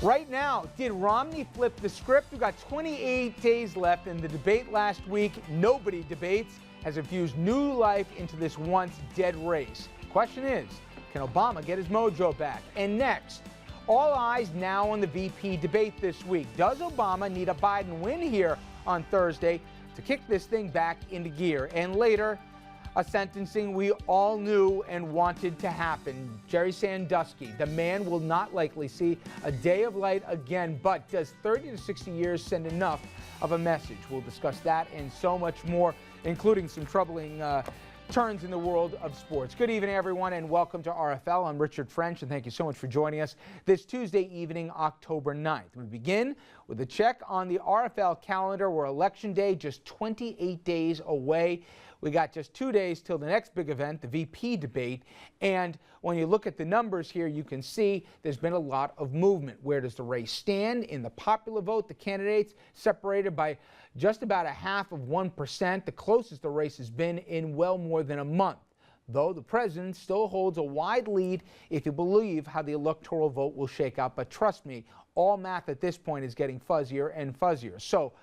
Right now, did Romney flip the script? We've got 28 days left in the debate last week. Nobody debates has infused new life into this once dead race. Question is, can Obama get his mojo back? And next, all eyes now on the VP debate this week. Does Obama need a Biden win here on Thursday to kick this thing back into gear? And later, a sentencing we all knew and wanted to happen. Jerry Sandusky, the man will not likely see a day of light again, but does 30 to 60 years send enough of a message? We'll discuss that and so much more, including some troubling turns in the world of sports. Good evening, everyone, and welcome to RFL. I'm Richard French, and thank you so much for joining us this Tuesday evening, October 9th. We begin with a check on the RFL calendar. We're Election Day, just 28 days away. We got just 2 days till the next big event, the VP debate. And when you look at the numbers here, you can see there's been a lot of movement. Where does the race stand in the popular vote? The candidates separated by just about 0.5%, the closest the race has been in well more than a month. Though the president still holds a wide lead if you believe how the electoral vote will shake out. But trust me, all math at this point is getting fuzzier and fuzzier. So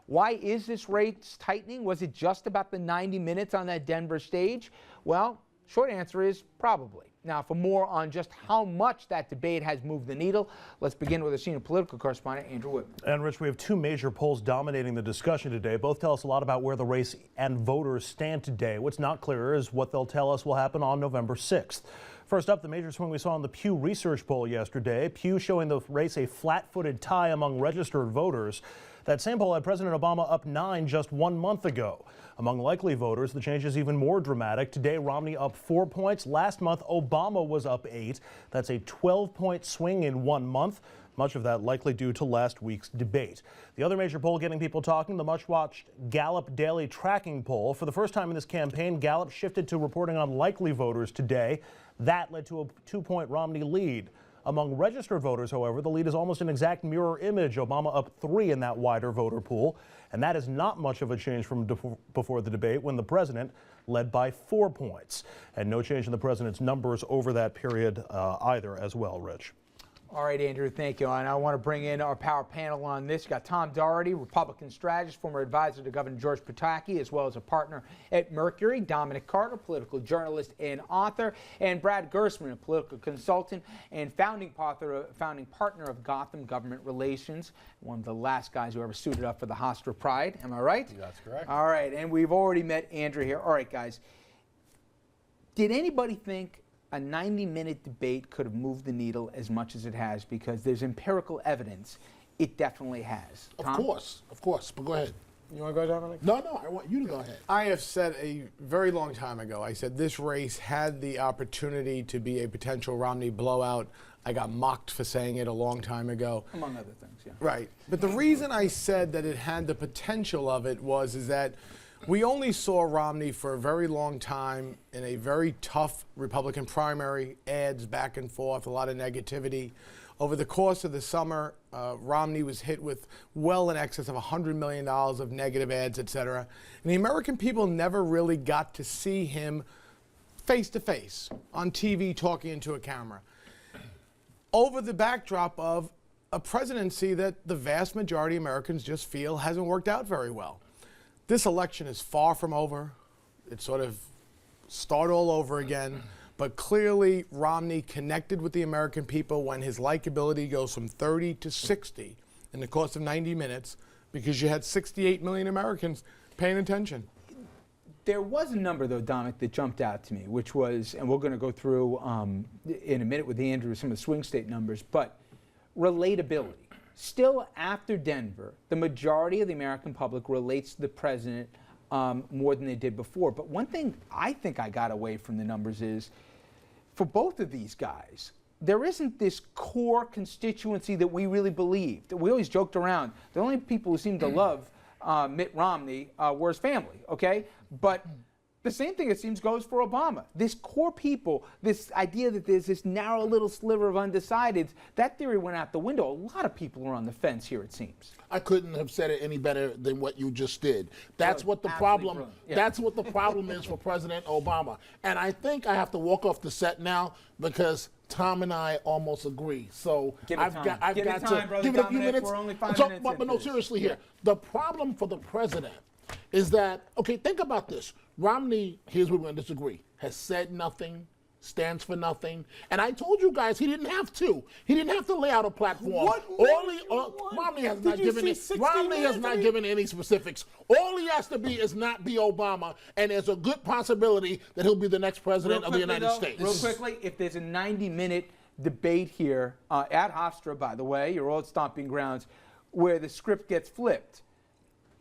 why is this race tightening? Was it just about the 90 minutes on that Denver stage? Well, short answer is probably. Now, for more on just how much that debate has moved the needle, let's begin with our senior political correspondent, Andrew Whitman. And Rich, we have two major polls dominating the discussion today. Both tell us a lot about where the race and voters stand today. What's not clear is what they'll tell us will happen on November 6th. First up, the major swing we saw in the Pew Research poll yesterday. Pew showing the race a flat-footed tie among registered voters. That same poll had President Obama up 9 just 1 month ago. Among likely voters, the change is even more dramatic. Today, Romney up 4 points. Last month, Obama was up 8. That's a 12-point swing in 1 month. Much of that likely due to last week's debate. The other major poll getting people talking, the much-watched Gallup Daily Tracking Poll. For the first time in this campaign, Gallup shifted to reporting on likely voters today. That led to a 2-point Romney lead. Among registered voters, however, the lead is almost an exact mirror image. Obama up 3 in that wider voter pool. And that is not much of a change from before the debate when the president led by 4 points. And no change in the president's numbers over that period either as well, Rich. All right, Andrew, thank you. And I want to bring in our power panel on this. You've got Tom Doherty, Republican strategist, former advisor to Governor George Pataki, as well as a partner at Mercury. Dominic Carter, political journalist and author. And Brad Gerstman, a political consultant and founding partner of Gotham Government Relations. One of the last guys who ever suited up for the Hofstra Pride. Am I right? That's correct. All right, and we've already met Andrew here. All right, guys. Did anybody think a 90-minute debate could have moved the needle as much as it has? Because there's empirical evidence it definitely has. Tom? Of course, but go ahead. You want to go, Dominic? No, I want you to go ahead. I have said a very long time ago, I said this race had the opportunity to be a potential Romney blowout. I got mocked for saying it a long time ago. Among other things, yeah. Right. But the reason I said that it had the potential of it is that we only saw Romney for a very long time in a very tough Republican primary, ads back and forth, a lot of negativity. Over the course of the summer, Romney was hit with well in excess of $100 million of negative ads, et cetera. And the American people never really got to see him face to face on TV talking into a camera. Over the backdrop of a presidency that the vast majority of Americans just feel hasn't worked out very well. This election is far from over. It's sort of start all over again. But clearly, Romney connected with the American people when his likability goes from 30 to 60 in the course of 90 minutes because you had 68 million Americans paying attention. There was a number, though, Dominic, that jumped out to me, which was, and we're going to go through in a minute with Andrew some of the swing state numbers, but relatability. Still, after Denver, the majority of the American public relates to the president more than they did before. But one thing I think I got away from the numbers is, for both of these guys, there isn't this core constituency that we really believed. We always joked around. The only people who seemed to love Mitt Romney were his family, okay? But The same thing, it seems, goes for Obama. This core people, this idea that there's this narrow little sliver of undecideds, that theory went out the window. A lot of people are on the fence here, it seems. I couldn't have said it any better than what you just did. That's what the problem. Yeah. That's what the problem is for President Obama. And I think I have to walk off the set now because Tom and I almost agree. So I've got to give it a few minutes. We're only 5 So, minutes but no, into seriously this. here. The problem for the president is that, okay, think about this. Romney, here's where we're going to disagree, has said nothing, stands for nothing. And I told you guys he didn't have to. He didn't have to lay out a platform. Romney has not given any specifics. All he has to be is not be Obama, and there's a good possibility that he'll be the next president of the United States. Real quickly, if there's a 90-minute debate here at Hofstra, by the way, your old stomping grounds, where the script gets flipped,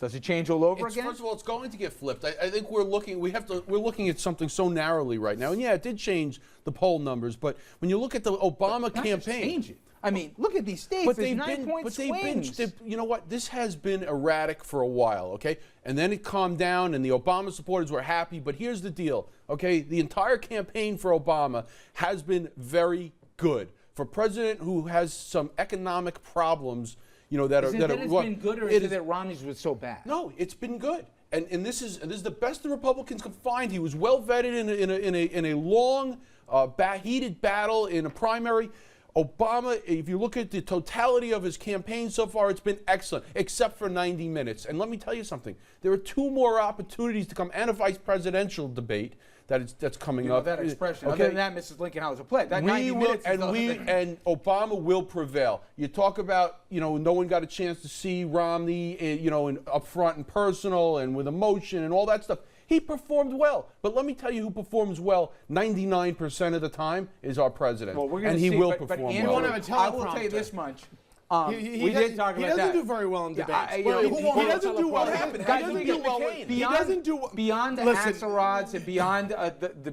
does it change all over again? First of all, it's going to get flipped. I think we're looking at something so narrowly right now. And yeah, it did change the poll numbers, but when you look at the Obama campaign, change it. I mean, look at these states. But There's they've 9-point swings. you know what? This has been erratic for a while, okay? And then it calmed down, and the Obama supporters were happy. But here's the deal, okay? The entire campaign for Obama has been very good. For a president who has some economic problems, you know, that It's been good, or is it that Romney's was so bad? No, it's been good. And this is the best the Republicans could find. He was well vetted in a long, heated battle in a primary. Obama, if you look at the totality of his campaign so far, it's been excellent, except for 90 minutes. And let me tell you something. There are 2 more opportunities to come, and a vice presidential debate that's coming up. That expression. Okay. Other than that, Mrs. Lincoln, how was it played? That 90 minutes and Obama will prevail. You talk about, you know, no one got a chance to see Romney, you know, up front and personal and with emotion and all that stuff. He performed well. But let me tell you who performs well 99% of the time is our president. Well, we're gonna and he see, will but perform Andrew, well. won't have a I will tell you teleprompter. this much. He doesn't do very well in debates. He doesn't do well. Beyond the Axelrods and beyond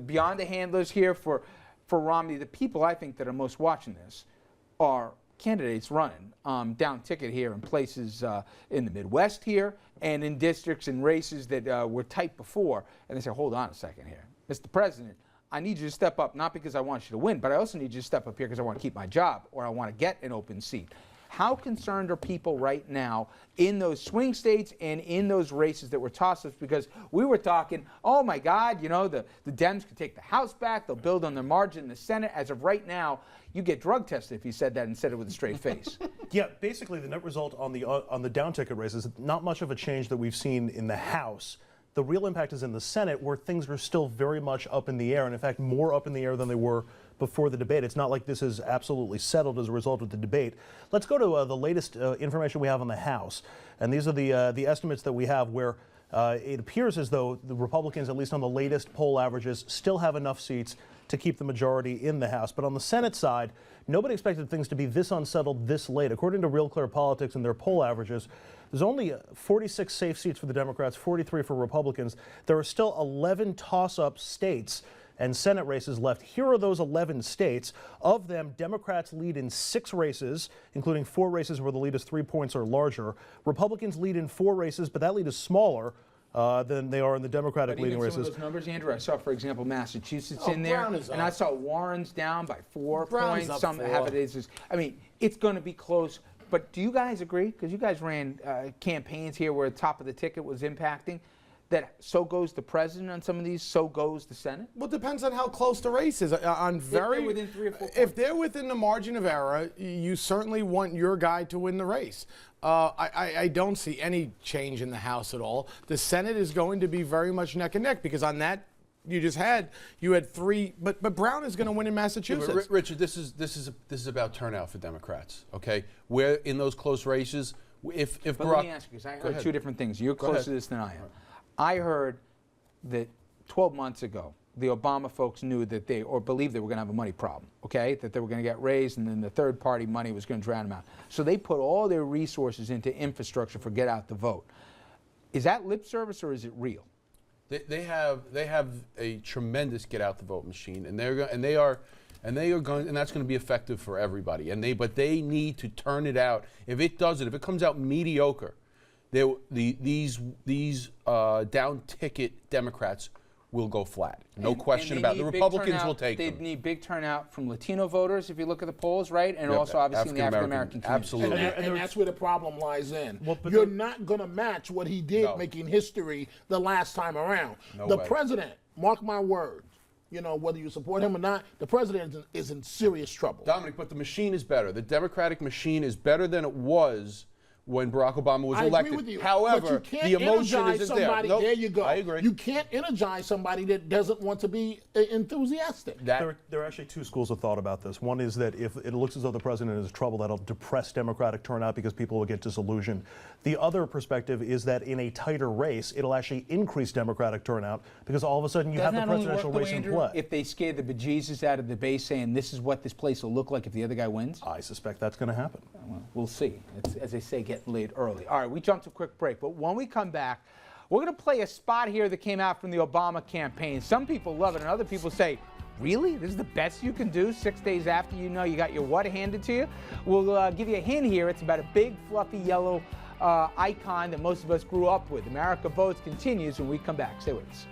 beyond the handlers here for Romney, the people I think that are most watching this are candidates running down ticket here in places in the Midwest here and in districts and races that were tight before. And they say, hold on a second here. Mr. President, I need you to step up, not because I want you to win, but I also need you to step up here because I want to keep my job or I want to get an open seat. How concerned are people right now in those swing states and in those races that were toss-ups? Because we were talking, oh my God, you know, the Dems could take the House back, they'll build on their margin in the Senate. As of right now, you get drug tested if you said that and said it with a straight face. Yeah, basically the net result on the down ticket race is not much of a change that we've seen in the House. The real impact is in the Senate, where things are still very much up in the air, and in fact more up in the air than they were before the debate. It's not like this is absolutely settled as a result of the debate. Let's go to the latest information we have on the House, and these are the estimates that we have, where it appears as though the Republicans, at least on the latest poll averages, still have enough seats to keep the majority in the House. But on the Senate side, nobody expected things to be this unsettled this late. According to Real Clear Politics and their poll averages, there's only 46 safe seats for the Democrats, 43 for Republicans. There are still 11 toss-up states and Senate races left. Here are those 11 states. Of them, Democrats lead in 6 races, including 4 races where the lead is 3 points or larger. Republicans lead in 4 races, but that lead is smaller than they are in the Democratic leading races. Some of those numbers, Andrew, I saw, for example, Massachusetts in there, and I saw Warren's down by 4 points. Some have it is. I mean, it's going to be close. But do you guys agree? Because you guys ran campaigns here where the top of the ticket was impacting. That so goes the president on some of these, so goes the Senate? Well, it depends on how close the race is. If they're within 3 or 4 points. If they're within the margin of error, you certainly want your guy to win the race. I don't see any change in the House at all. The Senate is going to be very much neck and neck because on that you had 3, but Brown is going to win in Massachusetts. Yeah, but Richard, this is about turnout for Democrats. Okay, where in those close races, if but Barack, let me ask you, because I heard 2 different things. You're closer to this than I am. I heard that 12 months ago, the Obama folks knew that or believed they were going to have a money problem, okay? That they were going to get raised and then the third-party money was going to drown them out. So they put all their resources into infrastructure for get out the vote. Is that lip service or is it real? They have a tremendous get out the vote machine, and that's going to be effective for everybody. But they need to turn it out. If it comes out mediocre, these down ticket Democrats will go flat. No question And about it. The Republicans will take They them. need big turnout from Latino voters, if you look at the polls, right? And also, obviously, in the African-American community. Absolutely. And that's where the problem lies in. Well, but You're not going to match what he did No. making history the last time around. No the way. president, mark my words, you know, whether you support him or not, the president is in serious trouble. Dominic, but the machine is better. The Democratic machine is better than it was when Barack Obama was I elected. agree with you. However, but you can't the emotion energize isn't there. somebody. Nope, There you go. I agree. You can't energize somebody that doesn't want to be enthusiastic. There are actually two schools of thought about this. One is that if it looks as though the president is in trouble, that'll depress Democratic turnout because people will get disillusioned. The other perspective is that in a tighter race, it'll actually increase Democratic turnout because all of a sudden you have the presidential race in play. If they scare the bejesus out of the base saying this is what this place will look like if the other guy wins? I suspect that's going to happen. Well, we'll see. It's, as they say, getting late early. All right, we jumped to a quick break, but when we come back, we're going to play a spot here that came out from the Obama campaign. Some people love it, and other people say, really? This is the best you can do 6 days after you know you got your what handed to you? We'll give you a hint here. It's about a big, fluffy, yellow icon that most of us grew up with. America Votes continues when we come back. Stay with us.